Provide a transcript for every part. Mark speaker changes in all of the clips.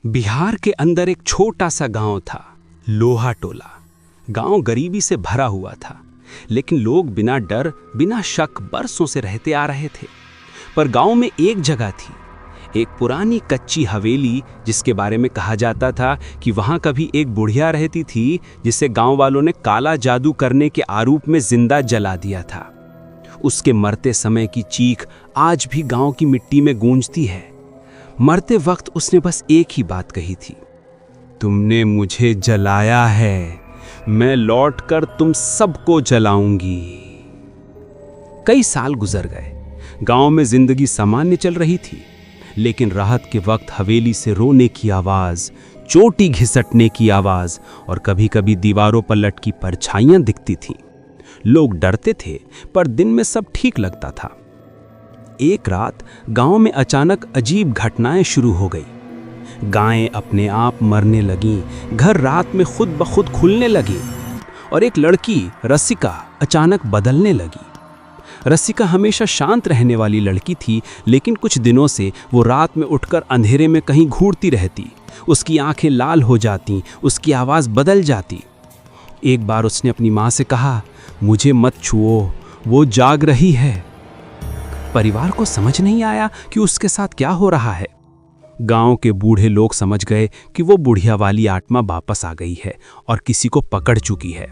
Speaker 1: बिहार के अंदर एक छोटा सा गांव था, लोहा टोला। गांव गरीबी से भरा हुआ था, लेकिन लोग बिना डर बिना शक बरसों से रहते आ रहे थे। पर गांव में एक जगह थी, एक पुरानी कच्ची हवेली, जिसके बारे में कहा जाता था कि वहां कभी एक बुढ़िया रहती थी, जिसे गांव वालों ने काला जादू करने के आरोप में जिंदा जला दिया था। उसके मरते समय की चीख आज भी गांव की मिट्टी में गूंजती है। मरते वक्त उसने बस एक ही बात कही थी, तुमने मुझे जलाया है, मैं लौटकर तुम सबको जलाऊंगी। कई साल गुजर गए, गांव में जिंदगी सामान्य चल रही थी, लेकिन राहत के वक्त हवेली से रोने की आवाज, चोटी घिसटने की आवाज और कभी-कभी दीवारों पर लटकी परछाइयां दिखती थीं। लोग डरते थे, पर दिन में सब ठीक लगता था। एक रात गांव में अचानक अजीब घटनाएं शुरू हो गई। गायें अपने आप मरने लगीं, घर रात में खुद ब खुद खुलने लगे और एक लड़की रसिका अचानक बदलने लगी। रसिका हमेशा शांत रहने वाली लड़की थी, लेकिन कुछ दिनों से वो रात में उठकर अंधेरे में कहीं घूरती रहती। उसकी आंखें लाल हो जाती, उसकी आवाज़ बदल जाती। एक बार उसने अपनी माँ से कहा, मुझे मत छुओ, वो जाग रही है। परिवार को समझ नहीं आया कि उसके साथ क्या हो रहा है। गांव के बूढ़े लोग समझ गए कि वो बुढ़िया वाली आत्मा वापस आ गई है और किसी को पकड़ चुकी है।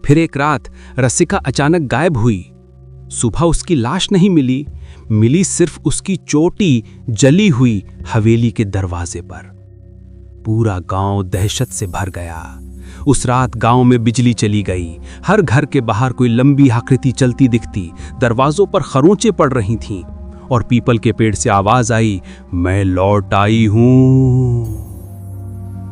Speaker 1: फिर एक रात रसिका अचानक गायब हुई। सुबह उसकी लाश नहीं मिली, मिली सिर्फ उसकी चोटी जली हुई हवेली के दरवाजे पर। पूरा गांव दहशत से भर गया। उस रात गांव में बिजली चली गई, हर घर के बाहर कोई लंबी आकृति चलती दिखती, दरवाजों पर खरोंचे पड़ रही थीं और पीपल के पेड़ से आवाज आई, मैं लौट आई हूं।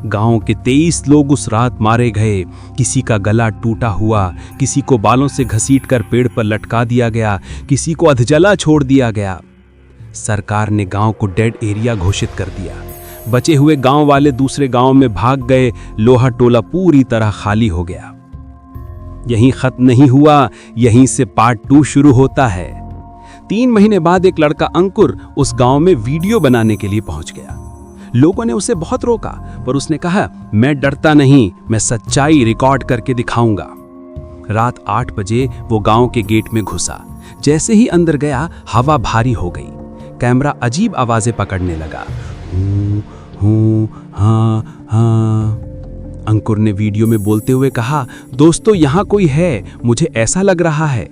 Speaker 1: गांव के 23 लोग उस रात मारे गए। किसी का गला टूटा हुआ, किसी को बालों से घसीटकर पेड़ पर लटका दिया गया, किसी को अधजला छोड़ दिया गया। सरकार ने गांव को डेड एरिया घोषित कर दिया। बचे हुए गांव वाले दूसरे गांव में भाग गए। लोहा टोला पूरी तरह खाली हो गया। यहीं खत्म नहीं हुआ, यहीं से पार्ट 2 शुरू होता है। 3 महीने बाद एक लड़का अंकुर उस गांव में वीडियो बनाने के लिए पहुंच गया। लोगों ने उसे बहुत रोका, पर उसने कहा, मैं डरता नहीं, मैं सच्चाई रिकॉर्ड करके दिखाऊंगा। रात 8 बजे वो गांव के गेट में घुसा। जैसे ही अंदर गया, हवा भारी हो गई। कैमरा अजीब आवाजें पकड़ने लगा, हाँ हाँ। अंकुर ने वीडियो में बोलते हुए कहा, दोस्तों यहाँ कोई है, मुझे ऐसा लग रहा है।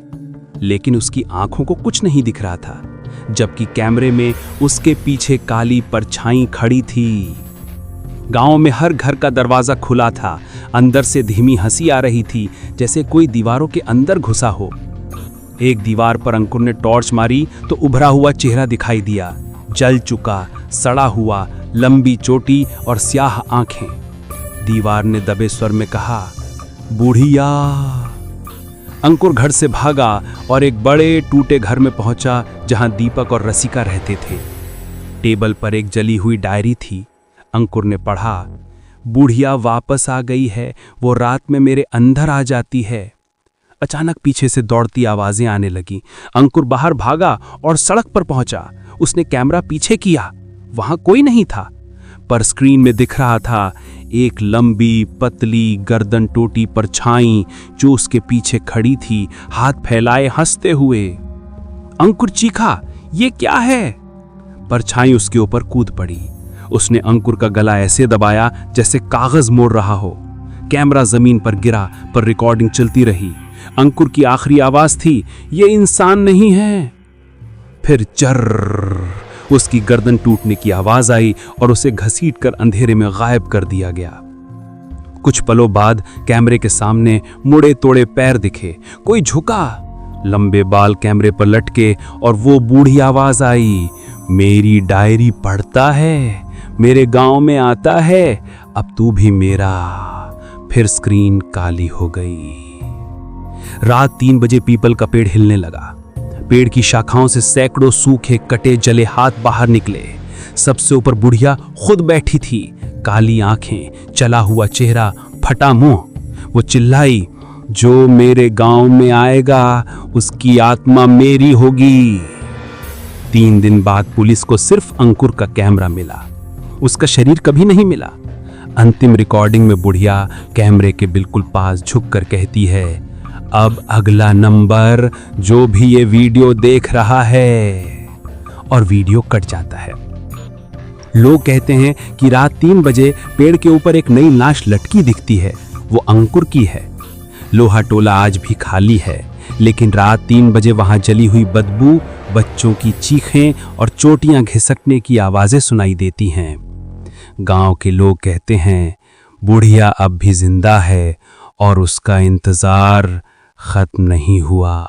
Speaker 1: लेकिन उसकी आंखों को कुछ नहीं दिख रहा था, जबकि कैमरे में उसके पीछे काली परछाई खड़ी थी। गांव में हर घर का दरवाजा खुला था। अंदर से धीमी हंसी आ रही थी, जैसे कोई दीवारों के अंदर घुसा हो। एक दीवार पर अंकुर ने टॉर्च मारी तो उभरा हुआ चेहरा दिखाई दिया, जल चुका, सड़ा हुआ, लंबी चोटी और स्याह आंखें। दीवार ने दबे स्वर में कहा, बूढ़िया। अंकुर घर से भागा और एक बड़े टूटे घर में पहुंचा, जहां दीपक और रसिका रहते थे। टेबल पर एक जली हुई डायरी थी। अंकुर ने पढ़ा, बूढ़िया वापस आ गई है, वो रात में मेरे अंदर आ जाती है। अचानक पीछे से दौड़ती आवाजें आने लगी। अंकुर बाहर भागा और सड़क पर पहुंचा। उसने कैमरा पीछे किया, वहां कोई नहीं था, पर स्क्रीन में दिख रहा था एक लंबी पतली गर्दन टोटी परछाई जो उसके पीछे खड़ी थी, हाथ फैलाए हंसते हुए। अंकुर चीखा, ये क्या है? परछाई उसके ऊपर कूद पड़ी। उसने अंकुर का गला ऐसे दबाया जैसे कागज मोड़ रहा हो। कैमरा जमीन पर गिरा, पर रिकॉर्डिंग चलती रही। अंकुर की आखिरी आवाज थी, ये इंसान नहीं है। फिर चर्र, उसकी गर्दन टूटने की आवाज आई और उसे घसीटकर अंधेरे में गायब कर दिया गया। कुछ पलों बाद कैमरे के सामने मुड़े तोड़े पैर दिखे, कोई झुका, लंबे बाल कैमरे पर लटके, और वो बूढ़ी आवाज आई, मेरी डायरी पढ़ता है, मेरे गांव में आता है, अब तू भी मेरा। फिर स्क्रीन काली हो गई। रात 3 बजे पीपल का पेड़ हिलने लगा। पेड़ की शाखाओं से सैकड़ों सूखे कटे जले हाथ बाहर निकले। सबसे ऊपर बुढ़िया खुद बैठी थी, काली आंखें, चला हुआ चेहरा, फटा मुंह। वो चिल्लाई, जो मेरे गांव में आएगा उसकी आत्मा मेरी होगी। 3 दिन बाद पुलिस को सिर्फ अंकुर का कैमरा मिला। उसका शरीर कभी नहीं मिला। अंतिम रिकॉर्डिंग में बुढ़िया कैमरे के बिल्कुल पास झुककर कहती है, अब अगला नंबर जो भी ये वीडियो देख रहा है। और वीडियो कट जाता है। लोग कहते हैं कि रात 3 बजे पेड़ के ऊपर एक नई लाश लटकी दिखती है। वो अंकुर की है। लोहा टोला आज भी खाली है, लेकिन रात 3 बजे वहां जली हुई बदबू, बच्चों की चीखें और चोटियां घिसकने की आवाजें सुनाई देती हैं। गांव के लोग कहते हैं बुढ़िया अब भी जिंदा है और उसका इंतजार खत्म नहीं हुआ।